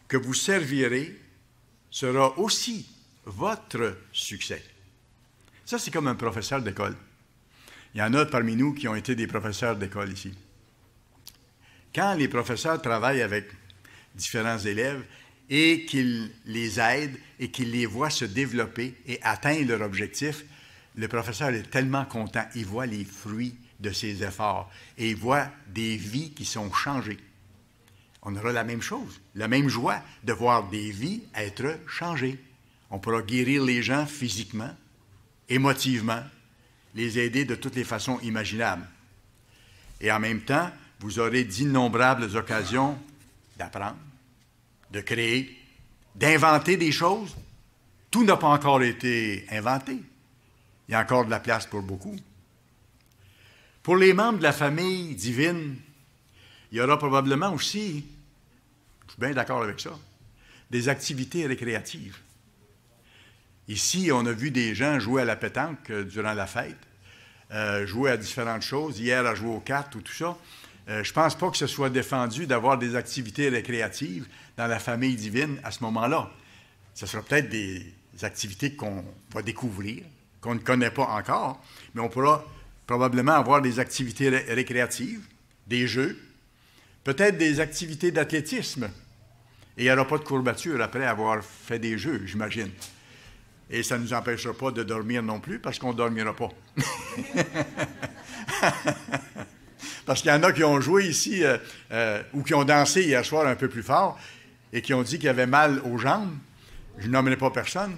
que vous servirez sera aussi votre succès. Ça, c'est comme un professeur d'école. Il y en a parmi nous qui ont été des professeurs d'école ici. Quand les professeurs travaillent avec différents élèves et qu'ils les aident et qu'ils les voient se développer et atteindre leur objectif, le professeur est tellement content. Il voit les fruits de ses efforts et il voit des vies qui sont changées. On aura la même chose, la même joie de voir des vies être changées. On pourra guérir les gens physiquement, émotivement, les aider de toutes les façons imaginables. Et en même temps, vous aurez d'innombrables occasions d'apprendre, de créer, d'inventer des choses. Tout n'a pas encore été inventé. Il y a encore de la place pour beaucoup. Pour les membres de la famille divine, il y aura probablement aussi, Je suis bien d'accord avec ça. Des activités récréatives. Ici, on a vu des gens jouer à la pétanque durant la fête, jouer à différentes choses, hier à jouer aux cartes ou tout ça. Je ne pense pas que ce soit défendu d'avoir des activités récréatives dans la famille divine à ce moment-là. Ce sera peut-être des activités qu'on va découvrir, qu'on ne connaît pas encore, mais on pourra probablement avoir des activités récréatives, des jeux, peut-être des activités d'athlétisme. Et il n'y aura pas de courbature après avoir fait des jeux, j'imagine. Et ça ne nous empêchera pas de dormir non plus, parce qu'on ne dormira pas. Parce qu'il y en a qui ont joué ici, ou qui ont dansé hier soir un peu plus fort, et qui ont dit qu'ils avaient mal aux jambes. Je ne nommerai pas personne.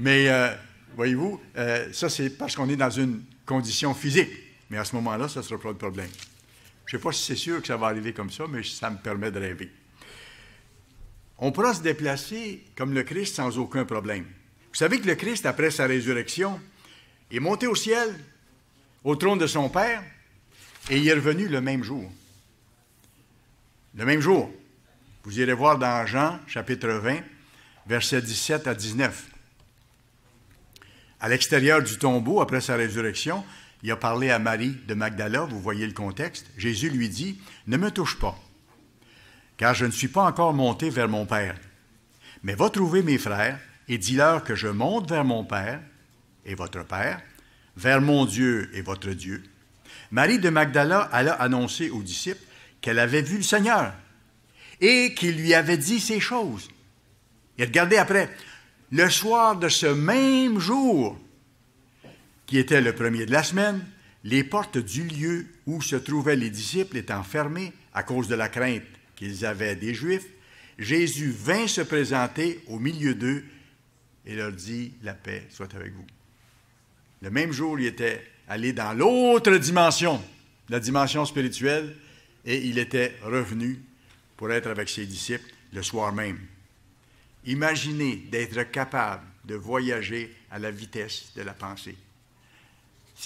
Mais, voyez-vous, ça c'est parce qu'on est dans une condition physique. Mais à ce moment-là, ça ne sera pas de problème. Je ne sais pas si c'est sûr que ça va arriver comme ça, mais ça me permet de rêver. On pourra se déplacer comme le Christ sans aucun problème. Vous savez que le Christ, après sa résurrection, est monté au ciel, au trône de son Père, et il est revenu le même jour. Le même jour. Vous irez voir dans Jean, chapitre 20, versets 17 à 19. À l'extérieur du tombeau, après sa résurrection, il a parlé à Marie de Magdala, vous voyez le contexte. Jésus lui dit, « Ne me touche pas, car je ne suis pas encore monté vers mon Père. Mais va trouver mes frères, et dis-leur que je monte vers mon Père et votre Père, vers mon Dieu et votre Dieu. » Marie de Magdala alla annoncer aux disciples qu'elle avait vu le Seigneur et qu'il lui avait dit ces choses. Et regardez après, le soir de ce même jour, qui était le premier de la semaine, les portes du lieu où se trouvaient les disciples étant fermées à cause de la crainte qu'ils avaient des Juifs, Jésus vint se présenter au milieu d'eux et leur dit, « La paix soit avec vous. » Le même jour, il était allé dans l'autre dimension, la dimension spirituelle, et il était revenu pour être avec ses disciples le soir même. Imaginez d'être capable de voyager à la vitesse de la pensée.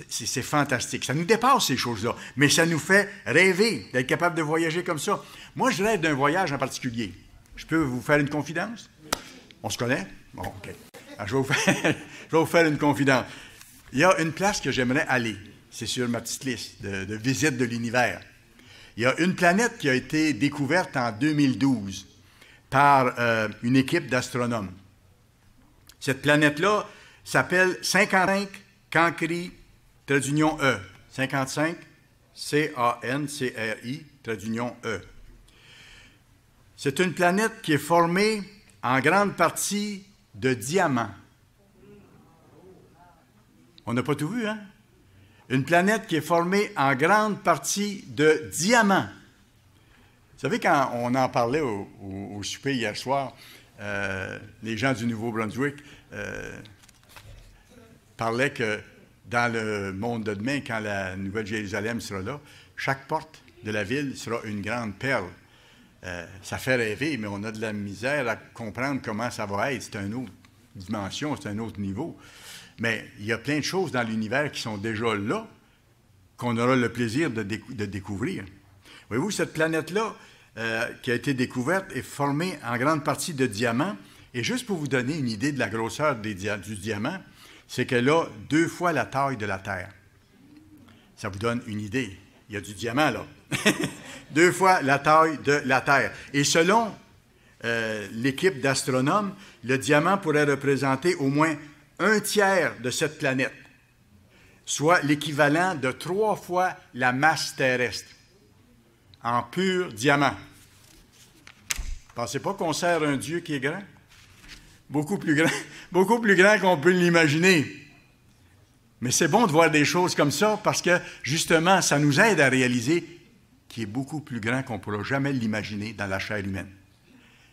C'est fantastique. Ça nous dépasse, ces choses-là, mais ça nous fait rêver d'être capable de voyager comme ça. Moi, je rêve d'un voyage en particulier. Je peux vous faire une confidence? On se connaît? Bon, OK. Alors, je vais vous faire une confidence. Il y a une place que j'aimerais aller. C'est sur ma petite liste de visites de l'univers. Il y a une planète qui a été découverte en 2012 par une équipe d'astronomes. Cette planète-là s'appelle 55 Cancri, trait d'union E. 55 C-A-N-C-R-I, trait d'union E. C'est une planète qui est formée en grande partie de diamants. On n'a pas tout vu, hein? Une planète qui est formée en grande partie de diamants. Vous savez, quand on en parlait au souper hier soir, les gens du Nouveau-Brunswick parlaient que dans le monde de demain, quand la Nouvelle-Jérusalem sera là, chaque porte de la ville sera une grande perle. Ça fait rêver, mais on a de la misère à comprendre comment ça va être. C'est une autre dimension, c'est un autre niveau. Mais il y a plein de choses dans l'univers qui sont déjà là, qu'on aura le plaisir de découvrir. Voyez-vous, cette planète-là, qui a été découverte, est formée en grande partie de diamants. Et juste pour vous donner une idée de la grosseur du diamant, c'est qu'elle a 2 fois la taille de la Terre. Ça vous donne une idée. Il y a du diamant, là. 2 fois la taille de la Terre. Et selon l'équipe d'astronomes, le diamant pourrait représenter au moins 1/3 de cette planète, soit l'équivalent de 3 fois la masse terrestre, en pur diamant. Pensez pas qu'on sert un Dieu qui est grand? Beaucoup plus grand qu'on peut l'imaginer. Mais c'est bon de voir des choses comme ça parce que, justement, ça nous aide à réaliser qu'il est beaucoup plus grand qu'on ne pourra jamais l'imaginer dans la chair humaine.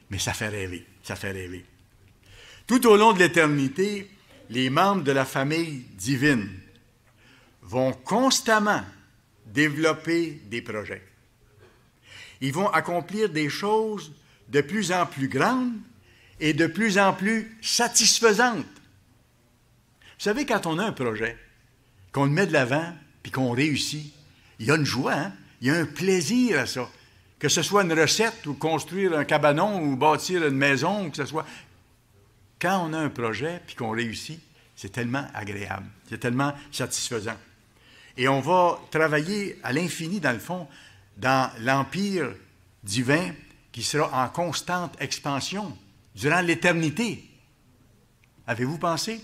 Mais ça fait rêver, ça fait rêver. Tout au long de l'éternité, les membres de la famille divine vont constamment développer des projets. Ils vont accomplir des choses de plus en plus grandes et de plus en plus satisfaisantes. Vous savez, quand on a un projet, qu'on le met de l'avant, puis qu'on réussit, il y a une joie, hein? Il y a un plaisir à ça. Que ce soit une recette ou construire un cabanon ou bâtir une maison, ou que ce soit... Quand on a un projet puis qu'on réussit, c'est tellement agréable, c'est tellement satisfaisant. Et on va travailler à l'infini, dans le fond, dans l'Empire divin qui sera en constante expansion durant l'éternité. Avez-vous pensé?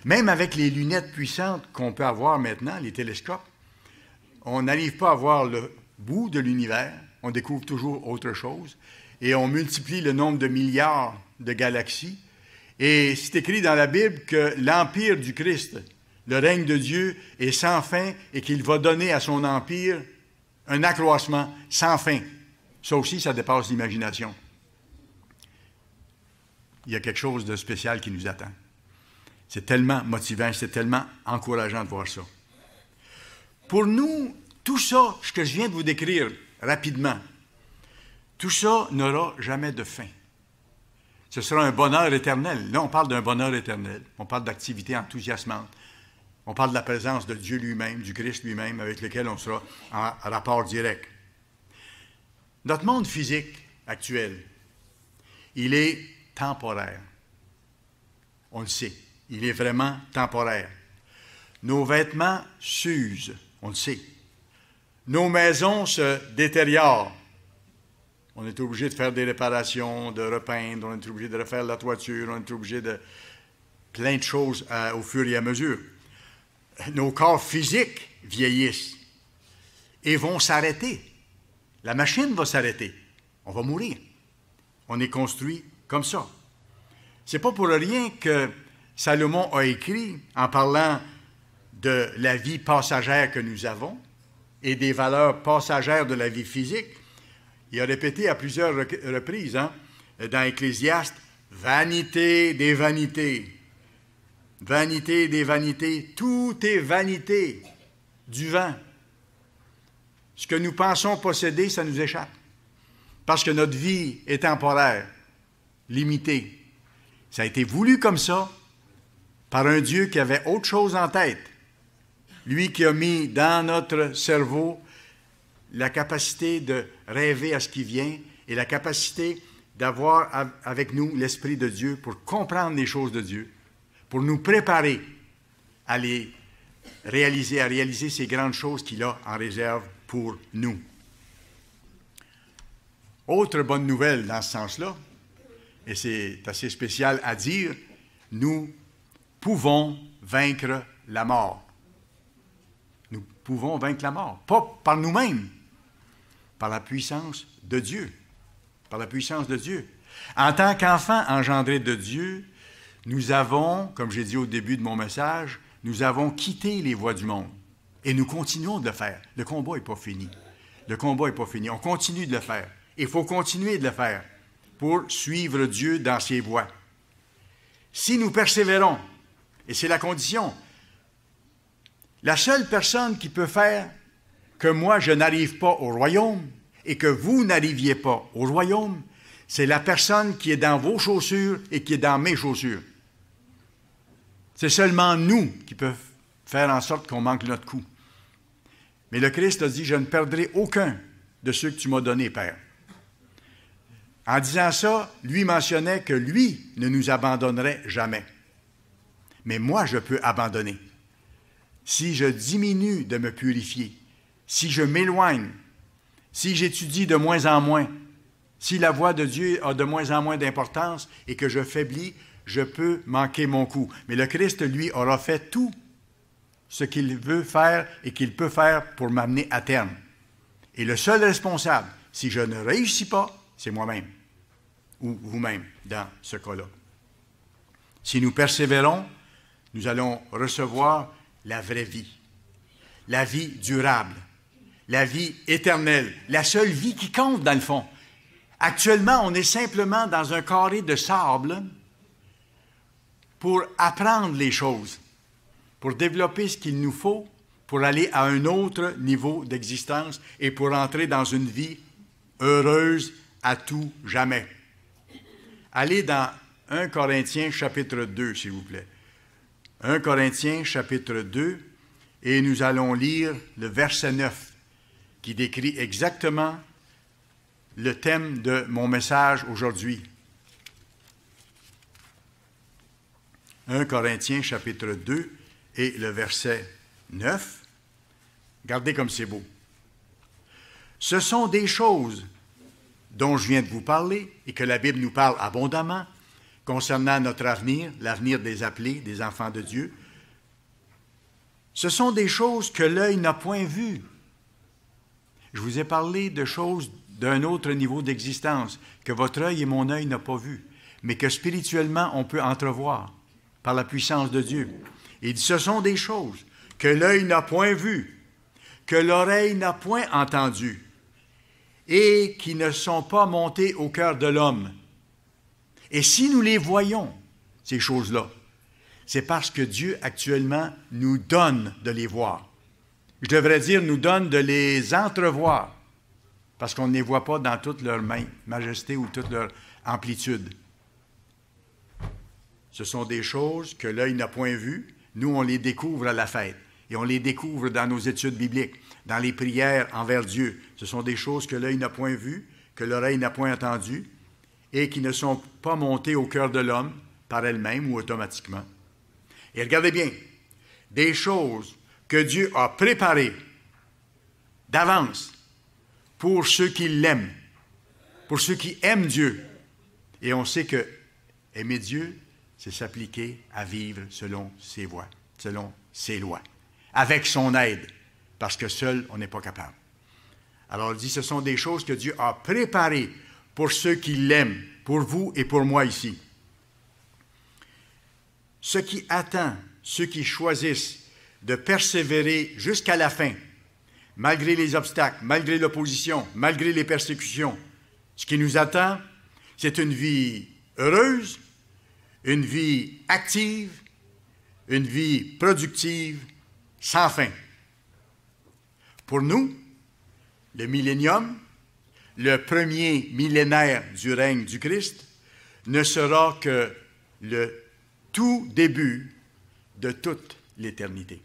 Même avec les lunettes puissantes qu'on peut avoir maintenant, les télescopes, on n'arrive pas à voir le bout de l'univers, on découvre toujours autre chose, et on multiplie le nombre de milliards de galaxies. Et c'est écrit dans la Bible que l'empire du Christ, le règne de Dieu, est sans fin et qu'il va donner à son empire un accroissement sans fin. Ça aussi, ça dépasse l'imagination. Il y a quelque chose de spécial qui nous attend. C'est tellement motivant, c'est tellement encourageant de voir ça. Pour nous, tout ça, ce que je viens de vous décrire rapidement, tout ça n'aura jamais de fin. Ce sera un bonheur éternel. Là, on parle d'un bonheur éternel. On parle d'activité enthousiasmante. On parle de la présence de Dieu lui-même, du Christ lui-même, avec lequel on sera en rapport direct. Notre monde physique actuel, il est temporaire. On le sait. Il est vraiment temporaire. Nos vêtements s'usent. On le sait. Nos maisons se détériorent. On est obligé de faire des réparations, de repeindre, on est obligé de refaire la toiture, on est obligé de plein de choses au fur et à mesure. Nos corps physiques vieillissent et vont s'arrêter. La machine va s'arrêter. On va mourir. On est construit comme ça. C'est pas pour rien que Salomon a écrit, en parlant de la vie passagère que nous avons et des valeurs passagères de la vie physique. Il a répété à plusieurs reprises, dans Ecclésiaste, « Vanité des vanités, vanité des vanités, tout est vanité, du vent. » Ce que nous pensons posséder, ça nous échappe. Parce que notre vie est temporaire, limitée. Ça a été voulu comme ça par un Dieu qui avait autre chose en tête. Lui qui a mis dans notre cerveau la capacité de rêver à ce qui vient et la capacité d'avoir avec nous l'Esprit de Dieu pour comprendre les choses de Dieu, pour nous préparer à réaliser ces grandes choses qu'il a en réserve pour nous. Autre bonne nouvelle dans ce sens-là, et c'est assez spécial à dire, nous pouvons vaincre la mort. Nous pouvons vaincre la mort, pas par nous-mêmes, par la puissance de Dieu. Par la puissance de Dieu. En tant qu'enfants engendrés de Dieu, nous avons, comme j'ai dit au début de mon message, nous avons quitté les voies du monde. Et nous continuons de le faire. Le combat n'est pas fini. Le combat n'est pas fini. On continue de le faire. Il faut continuer de le faire pour suivre Dieu dans ses voies. Si nous persévérons, et c'est la condition, la seule personne qui peut faire que moi, je n'arrive pas au royaume et que vous n'arriviez pas au royaume, c'est la personne qui est dans vos chaussures et qui est dans mes chaussures. C'est seulement nous qui peuvent faire en sorte qu'on manque notre coup. Mais le Christ a dit, je ne perdrai aucun de ceux que tu m'as donnés, Père. En disant ça, lui mentionnait que lui ne nous abandonnerait jamais. Mais moi, je peux abandonner. Si je diminue de me purifier, si je m'éloigne, si j'étudie de moins en moins, si la voix de Dieu a de moins en moins d'importance et que je faiblis, je peux manquer mon coup. Mais le Christ, lui, aura fait tout ce qu'il veut faire et qu'il peut faire pour m'amener à terme. Et le seul responsable, si je ne réussis pas, c'est moi-même, ou vous-même, dans ce cas-là. Si nous persévérons, nous allons recevoir la vraie vie, la vie durable, la vie éternelle, la seule vie qui compte dans le fond. Actuellement, on est simplement dans un carré de sable pour apprendre les choses, pour développer ce qu'il nous faut, pour aller à un autre niveau d'existence et pour entrer dans une vie heureuse à tout jamais. Allez dans 1 Corinthiens chapitre 2, s'il vous plaît. 1 Corinthiens chapitre 2, et nous allons lire le verset 9, qui décrit exactement le thème de mon message aujourd'hui. 1 Corinthiens chapitre 2 et le verset 9. Regardez comme c'est beau. Ce sont des choses dont je viens de vous parler et que la Bible nous parle abondamment concernant notre avenir, l'avenir des appelés, des enfants de Dieu. Ce sont des choses que l'œil n'a point vues. Je vous ai parlé de choses d'un autre niveau d'existence que votre œil et mon œil n'ont pas vu, mais que spirituellement on peut entrevoir par la puissance de Dieu. Il dit, ce sont des choses que l'œil n'a point vues, que l'oreille n'a point entendues, et qui ne sont pas montées au cœur de l'homme. Et si nous les voyons, ces choses-là, c'est parce que Dieu actuellement nous donne de les voir. Je devrais dire nous donne de les entrevoir, parce qu'on ne les voit pas dans toute leur majesté ou toute leur amplitude. Ce sont des choses que l'œil n'a point vues. Nous, on les découvre à la fête. Et on les découvre dans nos études bibliques, dans les prières envers Dieu. Ce sont des choses que l'œil n'a point vues, que l'oreille n'a point entendues, et qui ne sont pas montées au cœur de l'homme par elles-mêmes ou automatiquement. Et regardez bien, des choses que Dieu a préparées d'avance pour ceux qui l'aiment, pour ceux qui aiment Dieu. Et on sait que aimer Dieu, c'est s'appliquer à vivre selon ses voies, selon ses lois, avec son aide, parce que seul, on n'est pas capable. Alors, il dit, ce sont des choses que Dieu a préparées pour ceux qui l'aiment, pour vous et pour moi ici. Ce qui attend ceux qui choisissent de persévérer jusqu'à la fin, malgré les obstacles, malgré l'opposition, malgré les persécutions, ce qui nous attend, c'est une vie heureuse, une vie active, une vie productive, sans fin. Pour nous, le millénium, le premier millénaire du règne du Christ, ne sera que le tout début de toute l'éternité.